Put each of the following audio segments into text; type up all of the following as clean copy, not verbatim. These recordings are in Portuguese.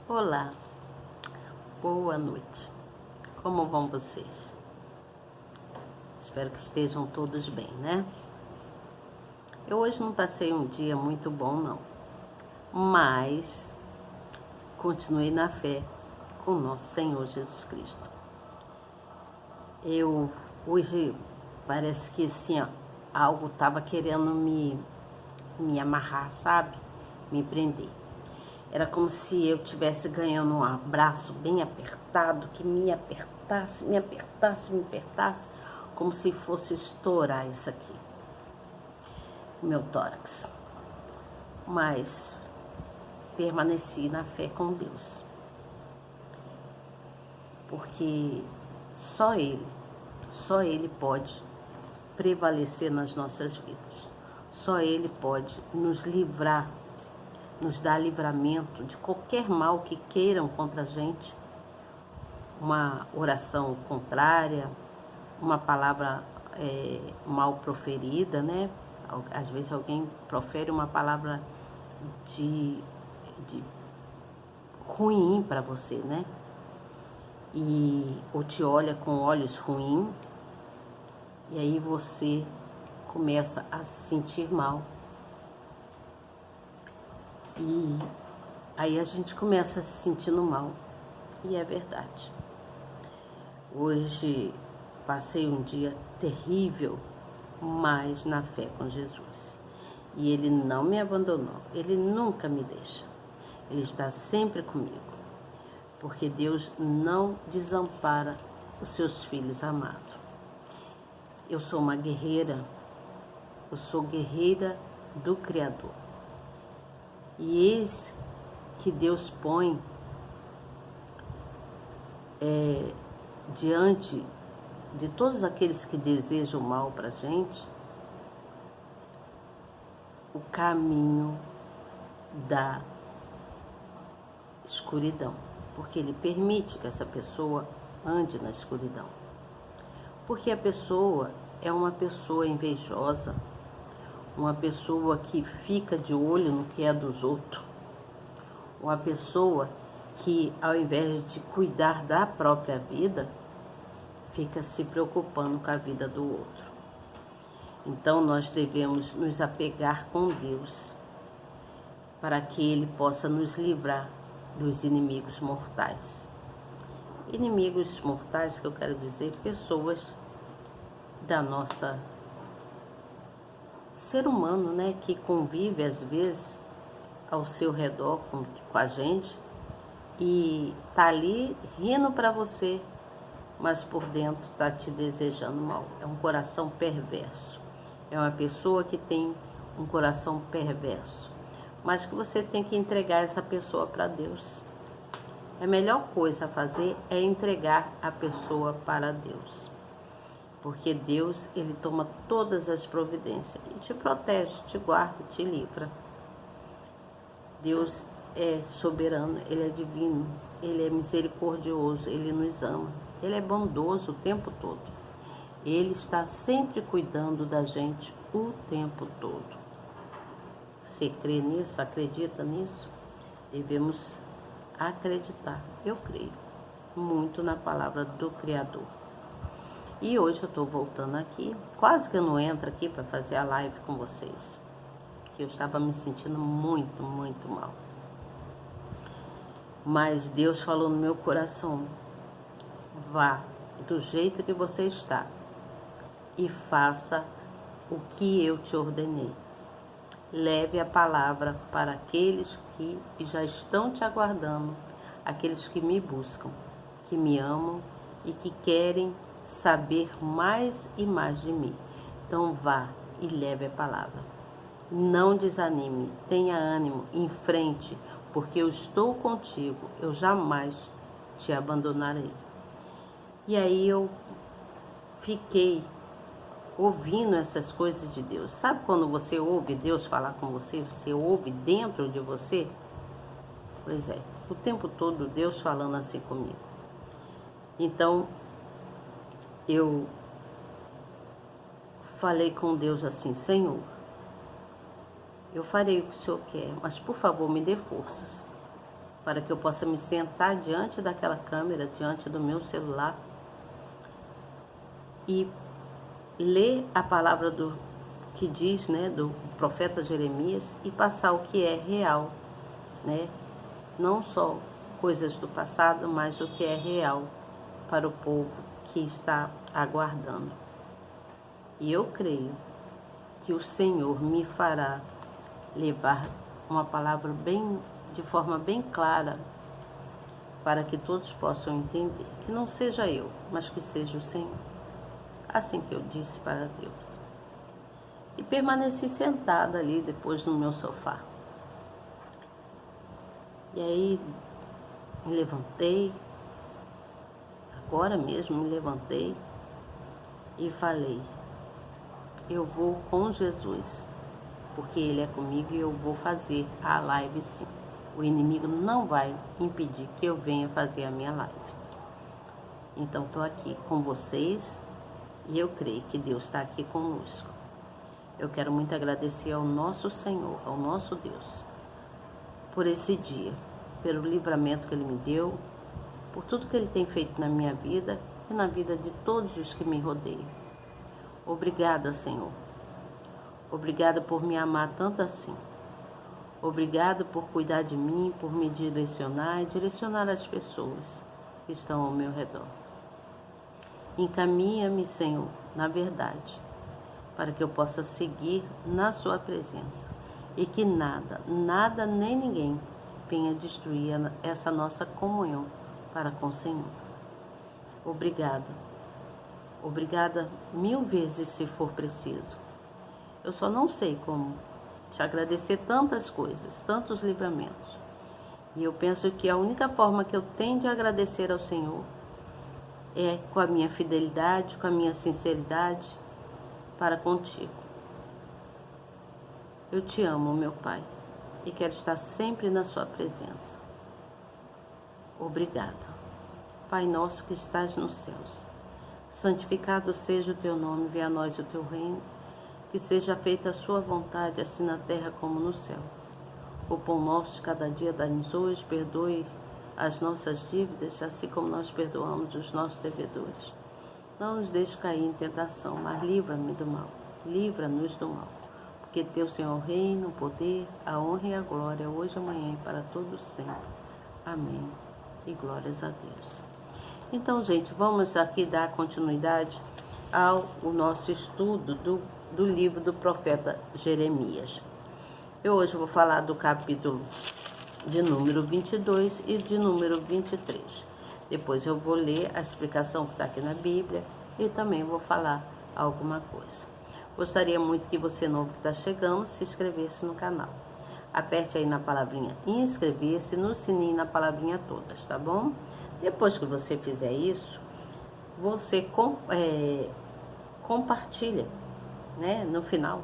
Olá, boa noite. Como vão vocês? Espero que estejam todos bem, né? Eu hoje não passei um dia muito bom, não. Mas continuei na fé com nosso Senhor Jesus Cristo. Eu hoje parece que assim, ó, algo estava querendo me amarrar, sabe? Me prender. Era como se eu estivesse ganhando um abraço bem apertado, que me apertasse, como se fosse estourar isso aqui, meu tórax. Mas permaneci na fé com Deus, porque só Ele pode prevalecer nas nossas vidas. Só Ele pode nos livrar, nos dar livramento de qualquer mal que queiram contra a gente, uma oração contrária, uma palavra mal proferida, né? Às vezes alguém profere uma palavra de ruim para você, né? Ou te olha com olhos ruins, e aí você começa a se sentir mal. E aí a gente começa se sentindo mal. E é verdade. Hoje passei um dia terrível, mas na fé com Jesus. E Ele não me abandonou. Ele nunca me deixa. Ele está sempre comigo. Porque Deus não desampara os seus filhos amados. Eu sou uma guerreira. Eu sou guerreira do Criador. E eis que Deus põe diante de todos aqueles que desejam mal para a gente, o caminho da escuridão, porque Ele permite que essa pessoa ande na escuridão. Porque a pessoa é uma pessoa invejosa, uma pessoa que fica de olho no que é dos outros, uma pessoa que, ao invés de cuidar da própria vida, fica se preocupando com a vida do outro. Então nós devemos nos apegar com Deus, para que Ele possa nos livrar dos inimigos mortais. Inimigos mortais, que eu quero dizer, pessoas da nossa ser humano, né, que convive às vezes ao seu redor com a gente e tá ali rindo para você, mas por dentro tá te desejando mal. É um coração perverso. É uma pessoa que tem um coração perverso, mas que você tem que entregar essa pessoa para Deus. A melhor coisa a fazer é entregar a pessoa para Deus. Porque Deus, Ele toma todas as providências e te protege, te guarda, te livra. Deus é soberano, Ele é divino, Ele é misericordioso, Ele nos ama. Ele é bondoso o tempo todo. Ele está sempre cuidando da gente o tempo todo. Você crê nisso? Acredita nisso? Devemos acreditar. Eu creio muito na palavra do Criador. E hoje eu estou voltando aqui, quase que eu não entro aqui para fazer a live com vocês, que eu estava me sentindo muito, muito mal. Mas Deus falou no meu coração: vá do jeito que você está e faça o que eu te ordenei. Leve a palavra para aqueles que já estão te aguardando, aqueles que me buscam, que me amam e que querem saber mais e mais de mim. Então vá e leve a palavra. Não desanime, tenha ânimo, em frente, porque eu estou contigo, eu jamais te abandonarei. E aí eu fiquei ouvindo essas coisas de Deus. Sabe quando você ouve Deus falar com você, você ouve dentro de você? Pois é, o tempo todo Deus falando assim comigo. Então, eu falei com Deus assim: Senhor, eu farei o que o Senhor quer, mas por favor me dê forças. para que eu possa me sentar diante daquela câmera, diante do meu celular e ler a palavra que diz, né, do profeta Jeremias e passar o que é real, né? Não só coisas do passado, mas o que é real para o povo que está aguardando. E eu creio que o Senhor me fará levar uma palavra de forma bem clara, para que todos possam entender. Que não seja eu, mas que seja o Senhor. Assim que eu disse para Deus. E permaneci sentada ali depois no meu sofá. E aí me levantei, agora mesmo me levantei e falei: eu vou com Jesus, porque Ele é comigo e eu vou fazer a live sim. O inimigo não vai impedir que eu venha fazer a minha live. Então estou aqui com vocês e eu creio que Deus está aqui conosco. Eu quero muito agradecer ao nosso Senhor, ao nosso Deus, por esse dia, pelo livramento que Ele me deu, por tudo que Ele tem feito na minha vida e na vida de todos os que me rodeiam. Obrigada, Senhor. Obrigada por me amar tanto assim. Obrigada por cuidar de mim, por me direcionar e direcionar as pessoas que estão ao meu redor. Encaminha-me, Senhor, na verdade, para que eu possa seguir na sua presença e que nada nem ninguém venha destruir essa nossa comunhão para com o Senhor. Obrigada. Obrigada 1000 vezes se for preciso. Eu só não sei como te agradecer tantas coisas, tantos livramentos. E eu penso que a única forma que eu tenho de agradecer ao Senhor é com a minha fidelidade, com a minha sinceridade para contigo. Eu te amo, meu Pai, e quero estar sempre na sua presença. Obrigada. Pai nosso que estás nos céus, santificado seja o teu nome, venha a nós o teu reino, que seja feita a sua vontade, assim na terra como no céu. O pão nosso de cada dia dá-nos hoje, perdoe as nossas dívidas, assim como nós perdoamos os nossos devedores. Não nos deixe cair em tentação, mas livra-me do mal. Livra-nos do mal. Porque teu Senhor é o reino, o poder, a honra e a glória, hoje, amanhã e para todos sempre. Amém. E glórias a Deus. Então, gente, vamos aqui dar continuidade ao nosso estudo do livro do profeta Jeremias. Eu hoje vou falar do capítulo de número 22 e de número 23. Depois eu vou ler a explicação que está aqui na Bíblia e também vou falar alguma coisa. Gostaria muito que você novo que está chegando se inscrevesse no canal. Aperte aí na palavrinha inscrever-se, no sininho na palavrinha todas, tá bom? Depois que você fizer isso, você compartilha, né? No final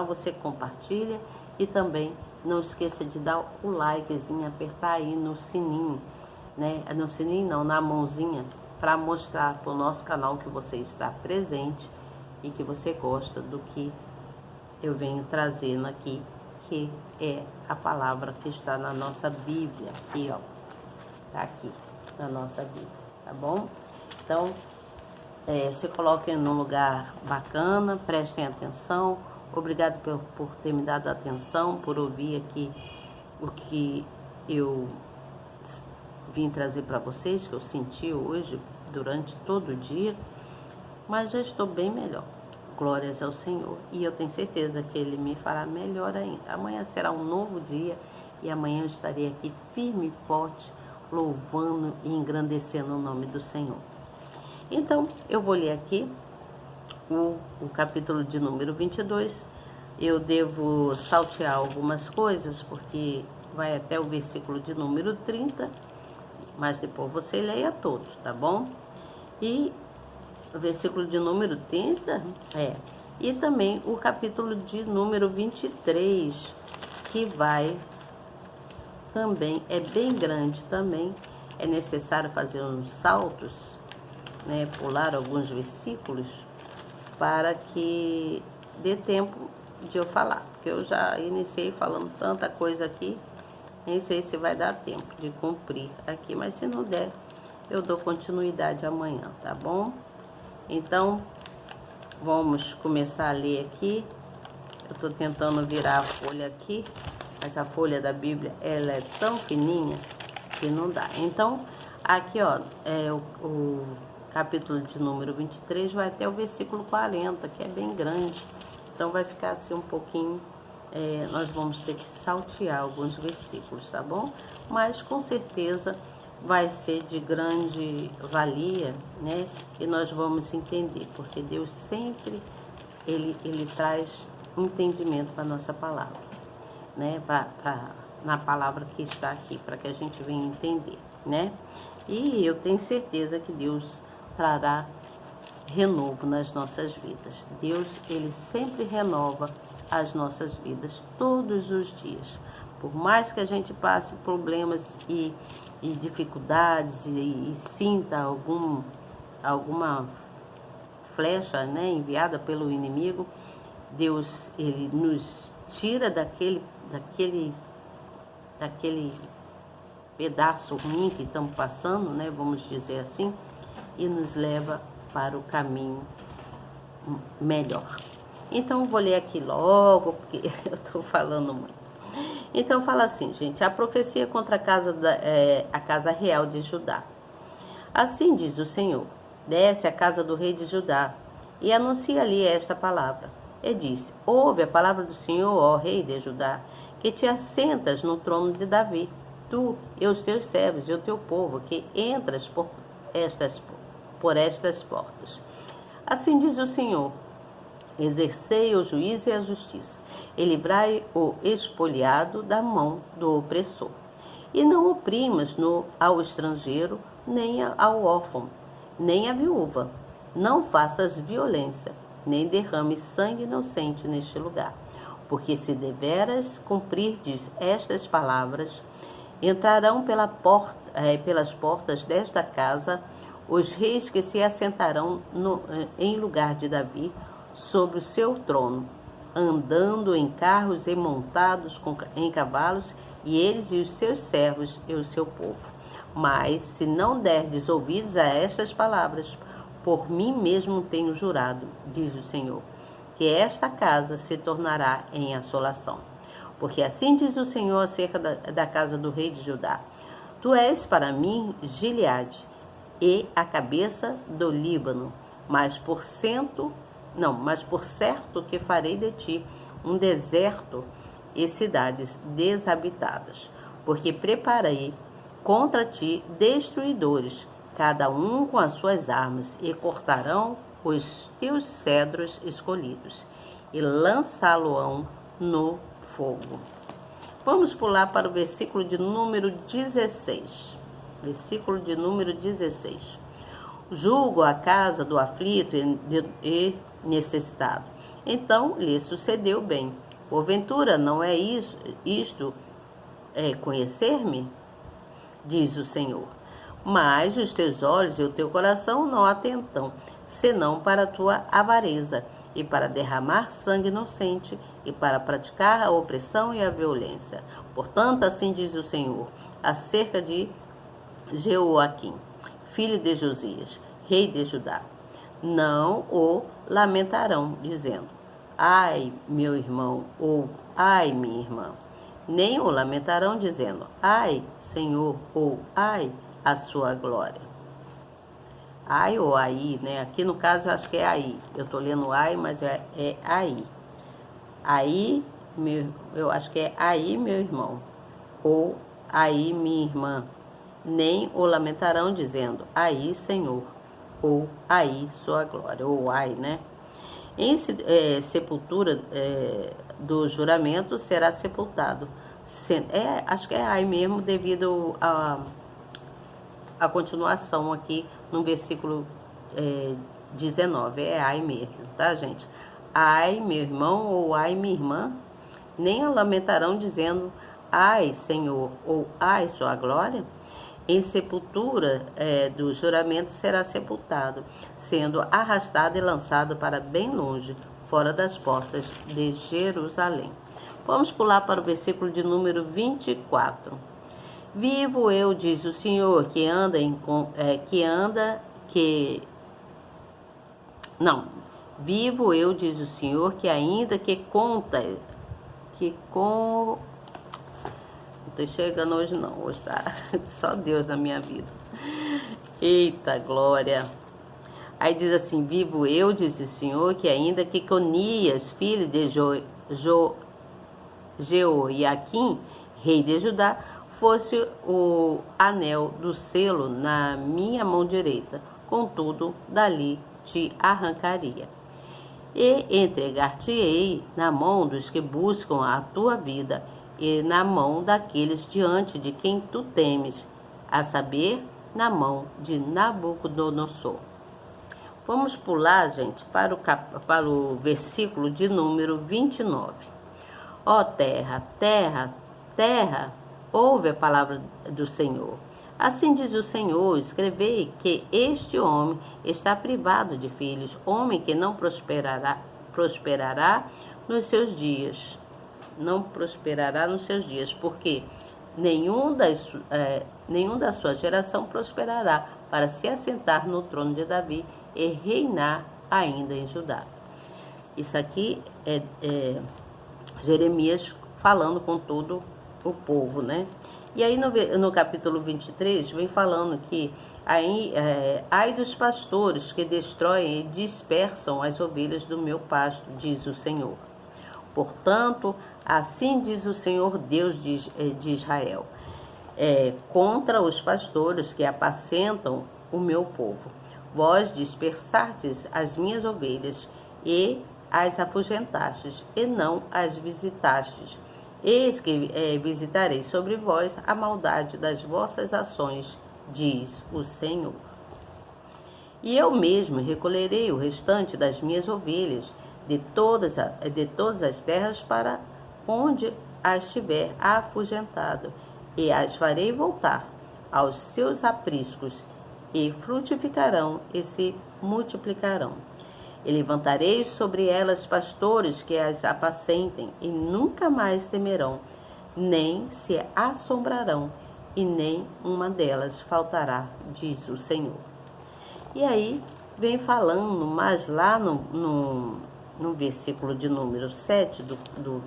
você compartilha e também não esqueça de dar o likezinho, apertar aí no sininho, né? No sininho não, na mãozinha, para mostrar para o nosso canal que você está presente e que você gosta do que eu venho trazendo aqui, que é a palavra que está na nossa Bíblia, aqui ó, tá aqui na nossa Bíblia, tá bom? Então, se coloquem num lugar bacana, prestem atenção. Obrigado por ter me dado atenção, por ouvir aqui o que eu vim trazer para vocês, que eu senti hoje, durante todo o dia, mas já estou bem melhor. Glórias ao Senhor. E eu tenho certeza que Ele me fará melhor ainda. Amanhã será um novo dia e amanhã eu estarei aqui firme e forte, louvando e engrandecendo o nome do Senhor. Então, eu vou ler aqui o capítulo de número 22. Eu devo saltear algumas coisas, porque vai até o versículo de número 30, mas depois você leia todo, tá bom? E o versículo de número 30, e também o capítulo de número 23, que vai também, é bem grande também, é necessário fazer uns saltos, né, pular alguns versículos, para que dê tempo de eu falar, porque eu já iniciei falando tanta coisa aqui Nem sei se vai dar tempo de cumprir aqui, mas se não der, eu dou continuidade amanhã, tá bom? Então, vamos começar a ler aqui. Eu tô tentando virar a folha aqui, mas a folha da Bíblia, ela é tão fininha que não dá. Então, aqui, ó, o capítulo de número 23 vai até o versículo 40, que é bem grande. Então, vai ficar assim um pouquinho... nós vamos ter que saltear alguns versículos, tá bom? Mas com certeza vai ser de grande valia, né? E nós vamos entender, porque Deus sempre ele traz entendimento para a nossa palavra, né? Na palavra que está aqui, para que a gente venha entender, né? E eu tenho certeza que Deus trará renovo nas nossas vidas. Deus, ele sempre renova as nossas vidas todos os dias. Por mais que a gente passe problemas e dificuldades e sinta alguma flecha, né, enviada pelo inimigo, Deus, ele nos tira daquele pedaço ruim que estamos passando, né, vamos dizer assim, e nos leva para o caminho melhor. Então, vou ler aqui logo, porque eu estou falando muito. Então, fala assim, gente, a profecia contra a casa real de Judá. Assim diz o Senhor, desce à casa do rei de Judá e anuncia ali esta palavra. E disse, ouve a palavra do Senhor, ó rei de Judá, que te assentas no trono de Davi, tu e os teus servos e o teu povo, que entras por estas portas. Assim diz o Senhor, exercei o juízo e a justiça, e livrai o expoliado da mão do opressor. E não oprimas ao estrangeiro, nem ao órfão, nem à viúva. Não faças violência, nem derrames sangue inocente neste lugar. Porque se deveras cumprirdes estas palavras, entrarão pelas portas desta casa os reis que se assentarão em lugar de Davi, sobre o seu trono, andando em carros e montados em cavalos, e eles e os seus servos e o seu povo. Mas se não derdes ouvidos a estas palavras, por mim mesmo tenho jurado, diz o Senhor, que esta casa se tornará em assolação. Porque assim diz o Senhor acerca da casa do rei de Judá: tu és para mim Gileade e a cabeça do Líbano, mas por certo que farei de ti um deserto e cidades desabitadas, porque preparei contra ti destruidores, cada um com as suas armas, e cortarão os teus cedros escolhidos, e lançá-lo-ão no fogo. Vamos pular para o versículo de número 16. Versículo de número 16. Julgo a casa do aflito e necessitado. Então lhe sucedeu bem. Porventura não é isto conhecer-me? Diz o Senhor. Mas os teus olhos e o teu coração não atentam, senão para a tua avareza, e para derramar sangue inocente, e para praticar a opressão e a violência. Portanto, assim diz o Senhor, acerca de Jeoaquim, filho de Josias, rei de Judá. Não o lamentarão, dizendo, ai, meu irmão, ou ai, minha irmã. Nem o lamentarão, dizendo, ai, Senhor, ou ai, a sua glória. Ai ou aí, né? Aqui no caso eu acho que é aí. Eu estou lendo ai, mas é aí. Aí, eu acho que é aí, meu irmão, ou aí, minha irmã. Nem o lamentarão, dizendo, aí, Senhor, ou aí, sua glória, ou ai, né? Em sepultura do juramento será sepultado. Acho que é ai mesmo, devido a continuação aqui no versículo 19. É ai mesmo, tá, gente? Ai, meu irmão, ou ai, minha irmã, nem o lamentarão, dizendo, ai, Senhor, ou ai, sua glória. Em sepultura do juramento será sepultado, sendo arrastado e lançado para bem longe, fora das portas de Jerusalém. Vamos pular para o versículo de número 24. Vivo eu, diz o Senhor, vivo eu, diz o Senhor, que ainda que conta, não estou chegando hoje não, hoje tá só Deus na minha vida. Eita, glória! Aí diz assim, vivo eu, diz o Senhor, que ainda que Conias, filho de Jeoiaquim, rei de Judá, fosse o anel do selo na minha mão direita, contudo, dali te arrancaria. E entregar-te-ei na mão dos que buscam a tua vida, e na mão daqueles diante de quem tu temes, a saber, na mão de Nabucodonosor. Vamos pular, gente, para o versículo de número 29. Ó terra, terra, terra, ouve a palavra do Senhor. Assim diz o Senhor, escrevei que este homem está privado de filhos, homem que não prosperará nos seus dias. Não prosperará nos seus dias, porque nenhum da sua geração prosperará para se assentar no trono de Davi e reinar ainda em Judá. Isso aqui é Jeremias falando com todo o povo, né? E aí no capítulo 23 vem falando que ai dos pastores que destroem e dispersam as ovelhas do meu pasto, diz o Senhor. Portanto, assim diz o Senhor Deus de Israel, contra os pastores que apacentam o meu povo. Vós dispersastes as minhas ovelhas e as afugentastes, e não as visitastes. Eis que visitarei sobre vós a maldade das vossas ações, diz o Senhor. E eu mesmo recolherei o restante das minhas ovelhas de todas as terras para onde as tiver afugentado, e as farei voltar aos seus apriscos, e frutificarão e se multiplicarão. E levantarei sobre elas pastores que as apacentem, e nunca mais temerão, nem se assombrarão, e nem uma delas faltará, diz o Senhor. E aí vem falando, mas lá no versículo de número 7 do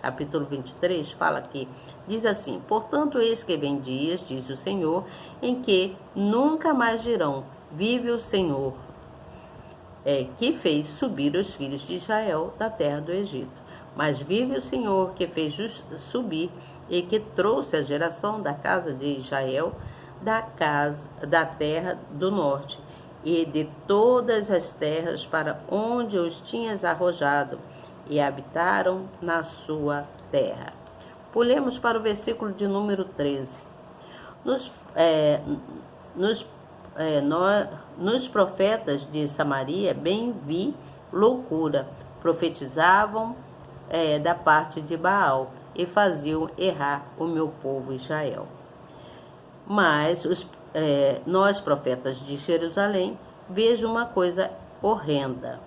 capítulo 23, fala que, diz assim, portanto, eis que vem dias, diz o Senhor, em que nunca mais dirão, vive o Senhor, que fez subir os filhos de Israel da terra do Egito. Mas vive o Senhor, que fez subir e que trouxe a geração da casa de Israel da terra do norte e de todas as terras para onde os tinhas arrojado, e habitaram na sua terra. Pulemos para o versículo de número 13. Nos profetas de Samaria bem vi loucura, profetizavam da parte de Baal e faziam errar o meu povo Israel. Mas nós, profetas de Jerusalém, vejo uma coisa horrenda.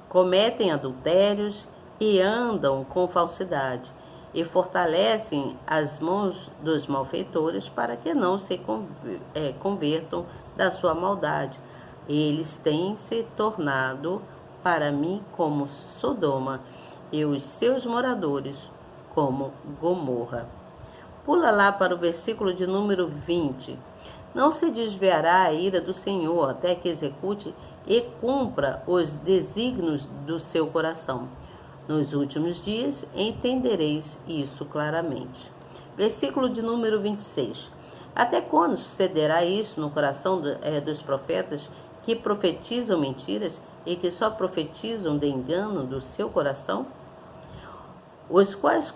Cometem adultérios e andam com falsidade, e fortalecem as mãos dos malfeitores para que não se convertam da sua maldade. Eles têm se tornado para mim como Sodoma, e os seus moradores como Gomorra. Pula lá para o versículo de número 20. Não se desviará a ira do Senhor até que execute e cumpra os desígnios do seu coração. Nos últimos dias entendereis isso claramente. Versículo de número 26. Até quando sucederá isso no coração dos profetas que profetizam mentiras e que só profetizam de engano do seu coração? Os quais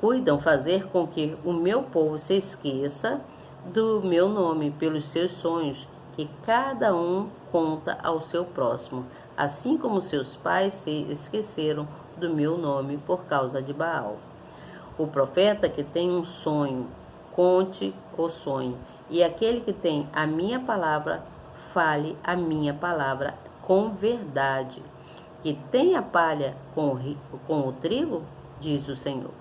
cuidam fazer com que o meu povo se esqueça do meu nome pelos seus sonhos, que cada um conta ao seu próximo, assim como seus pais se esqueceram do meu nome por causa de Baal. O profeta que tem um sonho, conte o sonho, e aquele que tem a minha palavra, fale a minha palavra com verdade. Que tem a palha com o trigo, diz o Senhor.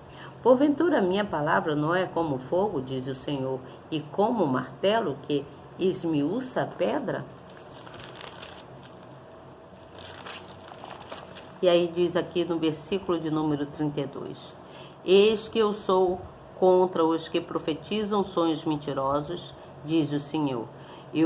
Porventura minha palavra não é como fogo, diz o Senhor, e como martelo que esmiuça a pedra? E aí diz aqui no versículo de número 32. Eis que eu sou contra os que profetizam sonhos mentirosos, diz o Senhor. E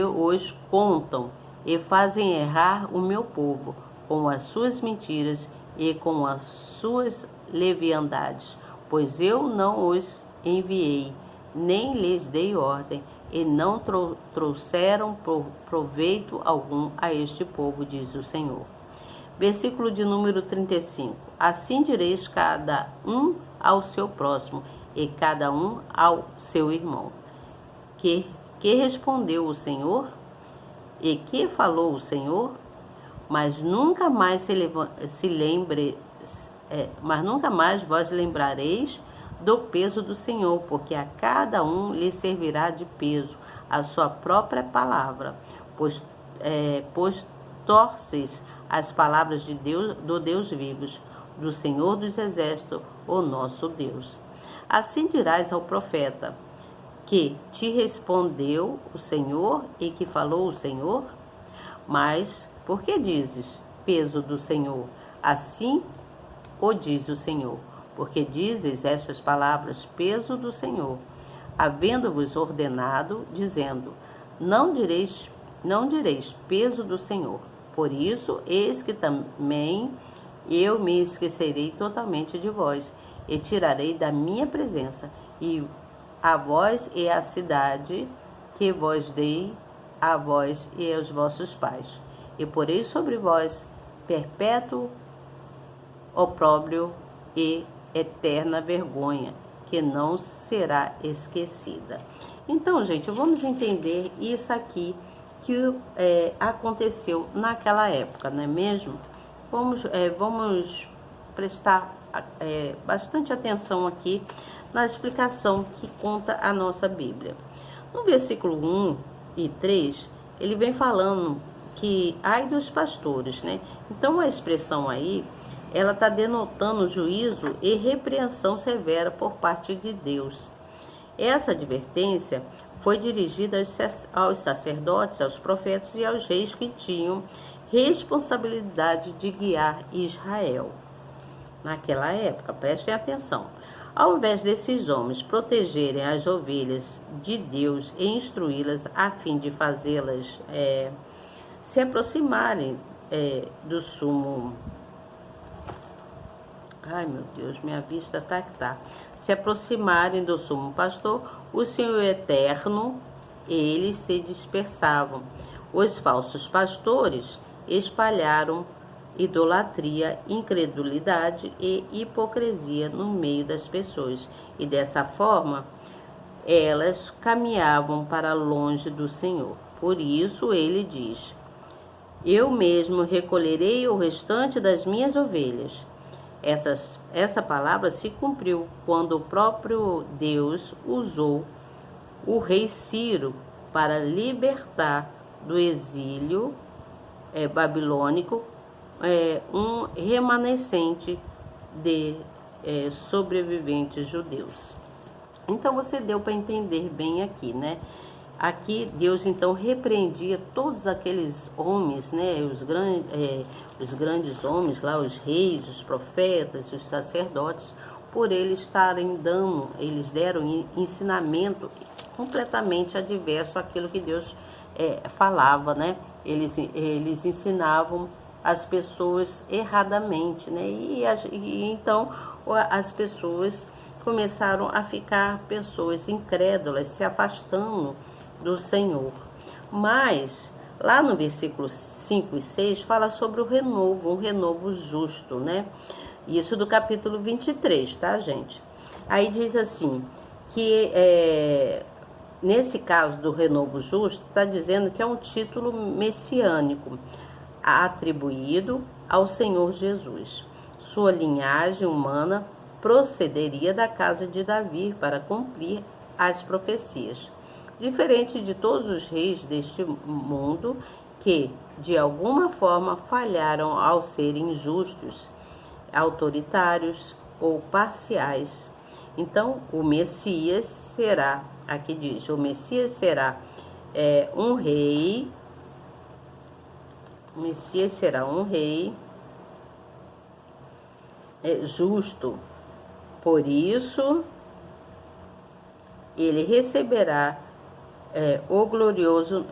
os contam e fazem errar o meu povo com as suas mentiras e com as suas leviandades, pois eu não os enviei, nem lhes dei ordem, e não trouxeram proveito algum a este povo, diz o Senhor. Versículo de número 35. Assim direis cada um ao seu próximo, e cada um ao seu irmão. Que respondeu o Senhor? E que falou o Senhor? Mas nunca mais mas nunca mais vós lembrareis do peso do Senhor, porque a cada um lhe servirá de peso a sua própria palavra, pois torces as palavras de Deus, do Deus vivos, do Senhor dos Exércitos, o nosso Deus. Assim dirás ao profeta, que te respondeu o Senhor e que falou o Senhor? Mas por que dizes peso do Senhor? Assim o diz o Senhor, porque dizes estas palavras, peso do Senhor, havendo-vos ordenado, dizendo, não direis peso do Senhor. Por isso, eis que também eu me esquecerei totalmente de vós, e tirarei da minha presença, e a vós e a cidade que vos dei a vós e aos vossos pais, e porei sobre vós perpétuo opróbrio e eterna vergonha, que não será esquecida. Então, gente, vamos entender isso aqui que aconteceu naquela época, não é mesmo? Vamos prestar bastante atenção aqui na explicação que conta a nossa Bíblia. No versículo 1 e 3, ele vem falando que ai dos pastores, né? Então a expressão aí, ela está denotando juízo e repreensão severa por parte de Deus. Essa advertência foi dirigida aos sacerdotes, aos profetas e aos reis que tinham responsabilidade de guiar Israel. Naquela época, prestem atenção, ao invés desses homens protegerem as ovelhas de Deus e instruí-las a fim de fazê-las se aproximarem do sumo... Ai, meu Deus, minha vista tá que tá. Se aproximarem do sumo pastor, o Senhor eterno, eles se dispersavam. Os falsos pastores espalharam idolatria, incredulidade e hipocrisia no meio das pessoas. E dessa forma, elas caminhavam para longe do Senhor. Por isso ele diz, eu mesmo recolherei o restante das minhas ovelhas. Essa palavra se cumpriu quando o próprio Deus usou o rei Ciro para libertar do exílio babilônico um remanescente de sobreviventes judeus. Então você deu para entender bem aqui, né? Aqui Deus então repreendia todos aqueles homens, né? Os grandes homens lá, os reis, os profetas, os sacerdotes, por eles estarem eles deram ensinamento completamente adverso àquilo que Deus falava, né? Eles ensinavam as pessoas erradamente, né? E então as pessoas começaram a ficar pessoas incrédulas, se afastando do Senhor. Mas lá no versículo 5 e 6 fala sobre o renovo, um renovo justo, né? Isso do capítulo 23, tá, gente? Aí diz assim, que nesse caso do renovo justo, está dizendo que é um título messiânico atribuído ao Senhor Jesus. Sua linhagem humana procederia da casa de Davi para cumprir as profecias. Diferente de todos os reis deste mundo que, de alguma forma, falharam ao serem injustos, autoritários ou parciais. Então, o Messias será, aqui diz, o Messias será um rei, o Messias será um rei justo. Por isso, ele receberá o glorioso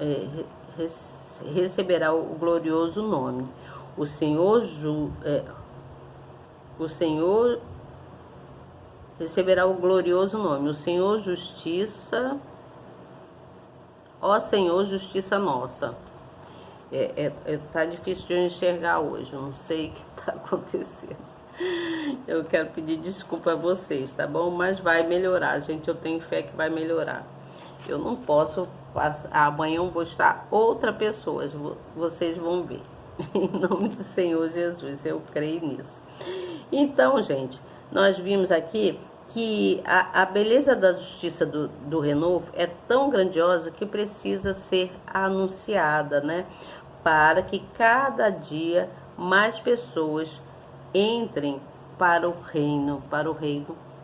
nome. O Senhor receberá o glorioso nome. O Senhor Justiça, ó Senhor Justiça nossa. Tá difícil de eu enxergar hoje, eu não sei o que está acontecendo. Eu quero pedir desculpa a vocês, tá bom? Mas vai melhorar, gente, eu tenho fé que vai melhorar. Eu não posso passar, amanhã eu vou estar outra pessoa, vocês vão ver. Em nome do Senhor Jesus, eu creio nisso. Então, gente, nós vimos aqui que a beleza da justiça do renovo é tão grandiosa que precisa ser anunciada, né? Para que cada dia mais pessoas entrem para o reino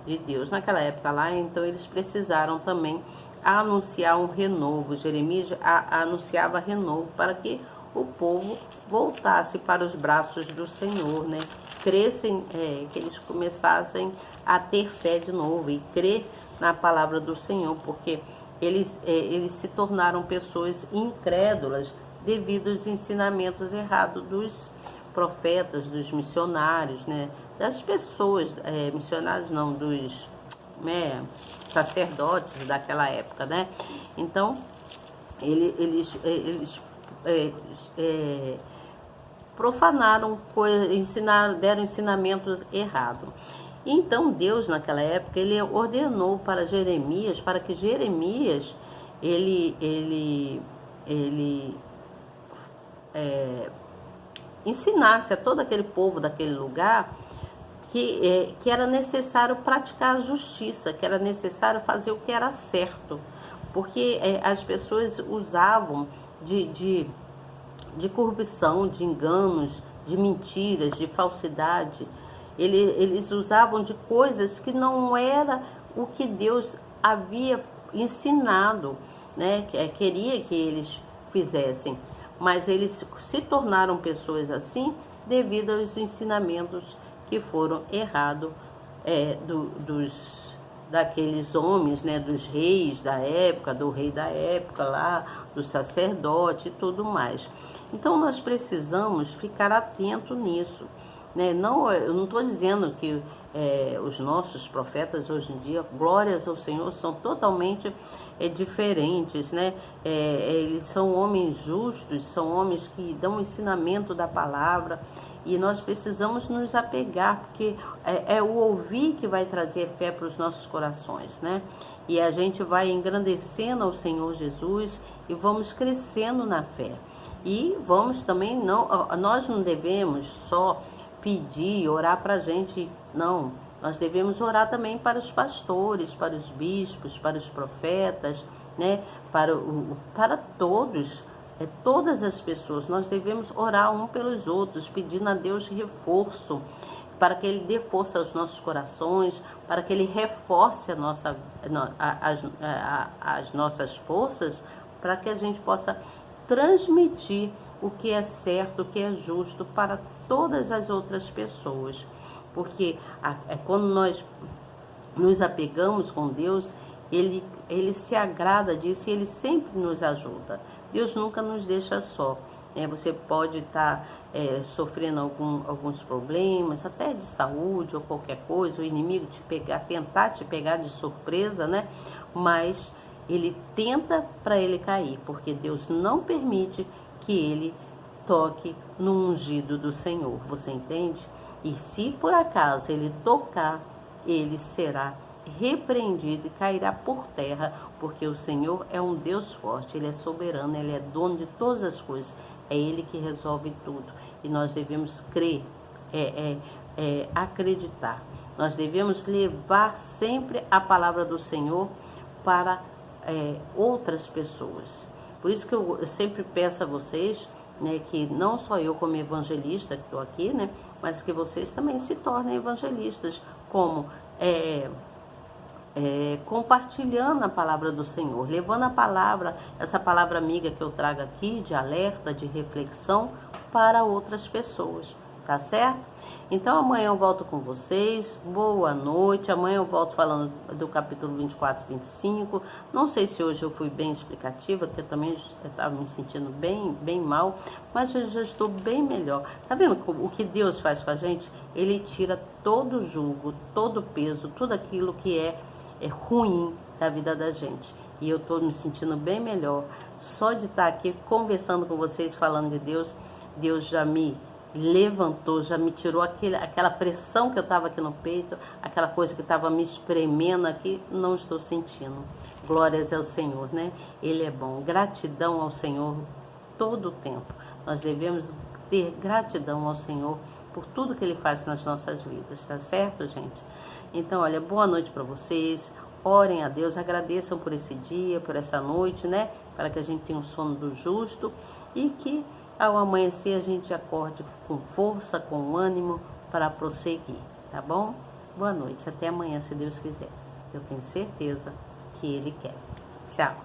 de Deus. Naquela época lá, então, eles precisaram também anunciar um renovo. Jeremias anunciava renovo para que o povo voltasse para os braços do Senhor, né? Crescem, que eles começassem a ter fé de novo e crer na palavra do Senhor, porque eles se tornaram pessoas incrédulas devido aos ensinamentos errados dos profetas, dos missionários, né? Das pessoas, missionários não, dos sacerdotes daquela época, né? Então, eles profanaram, deram ensinamentos errados. Então, Deus, naquela época, ele ordenou para Jeremias, para que Jeremias, ensinasse a todo aquele povo daquele lugar que era necessário praticar a justiça, que era necessário fazer o que era certo, porque as pessoas usavam de corrupção, de enganos, de mentiras, de falsidade. Eles usavam de coisas que não era o que Deus havia ensinado, né? Queria que eles fizessem. Mas eles se tornaram pessoas assim devido aos ensinamentos que foram errados daqueles homens, né, dos reis da época, do rei da época lá, do sacerdote e tudo mais. Então nós precisamos ficar atento nisso, né? Não, eu não estou dizendo que os nossos profetas hoje em dia, glórias ao Senhor, são totalmente diferentes, né? Eles são homens justos, são homens que dão o ensinamento da palavra e nós precisamos nos apegar, porque é o ouvir que vai trazer fé para os nossos corações, né? E a gente vai engrandecendo ao Senhor Jesus e vamos crescendo na fé. E vamos também, nós não devemos só pedir, orar para a gente, não. Nós devemos orar também para os pastores, para os bispos, para os profetas, né? Para todos, todas as pessoas. Nós devemos orar um pelos outros, pedindo a Deus reforço, para que Ele dê força aos nossos corações, para que Ele reforce as nossas forças, para que a gente possa transmitir o que é certo, o que é justo para todas as outras pessoas. Porque quando nós nos apegamos com Deus, Ele se agrada disso e Ele sempre nos ajuda. Deus nunca nos deixa só. Você pode estar sofrendo alguns problemas, até de saúde ou qualquer coisa, o inimigo tentar te pegar de surpresa, né? Mas ele tenta para ele cair, porque Deus não permite que ele toque no ungido do Senhor, você entende? E se por acaso ele tocar, ele será repreendido e cairá por terra, porque o Senhor é um Deus forte, Ele é soberano, Ele é dono de todas as coisas, é Ele que resolve tudo. E nós devemos crer, acreditar. Nós devemos levar sempre a palavra do Senhor para outras pessoas. Por isso que eu sempre peço a vocês né, que não só eu como evangelista que estou aqui, né, mas que vocês também se tornem evangelistas, como compartilhando a palavra do Senhor, levando a palavra, essa palavra amiga que eu trago aqui, de alerta, de reflexão, para outras pessoas, tá certo? Então amanhã eu volto com vocês, boa noite, amanhã eu volto falando do capítulo 24 e 25, não sei se hoje eu fui bem explicativa, porque eu também estava me sentindo bem mal, mas eu já estou bem melhor. Tá vendo o que Deus faz com a gente? Ele tira todo o jugo, todo o peso, tudo aquilo que é ruim da vida da gente. E eu estou me sentindo bem melhor. Só de estar aqui conversando com vocês, falando de Deus, Deus já me levantou, já me tirou aquela pressão que eu estava aqui no peito, aquela coisa que estava me espremendo aqui, não estou sentindo. Glórias ao Senhor, né? Ele é bom. Gratidão ao Senhor todo o tempo. Nós devemos ter gratidão ao Senhor por tudo que Ele faz nas nossas vidas, tá certo, gente? Então, olha, boa noite para vocês, orem a Deus, agradeçam por esse dia, por essa noite, né? Para que a gente tenha um sono do justo e que ao amanhecer a gente acorde com força, com ânimo para prosseguir, tá bom? Boa noite, até amanhã, se Deus quiser. Eu tenho certeza que Ele quer. Tchau.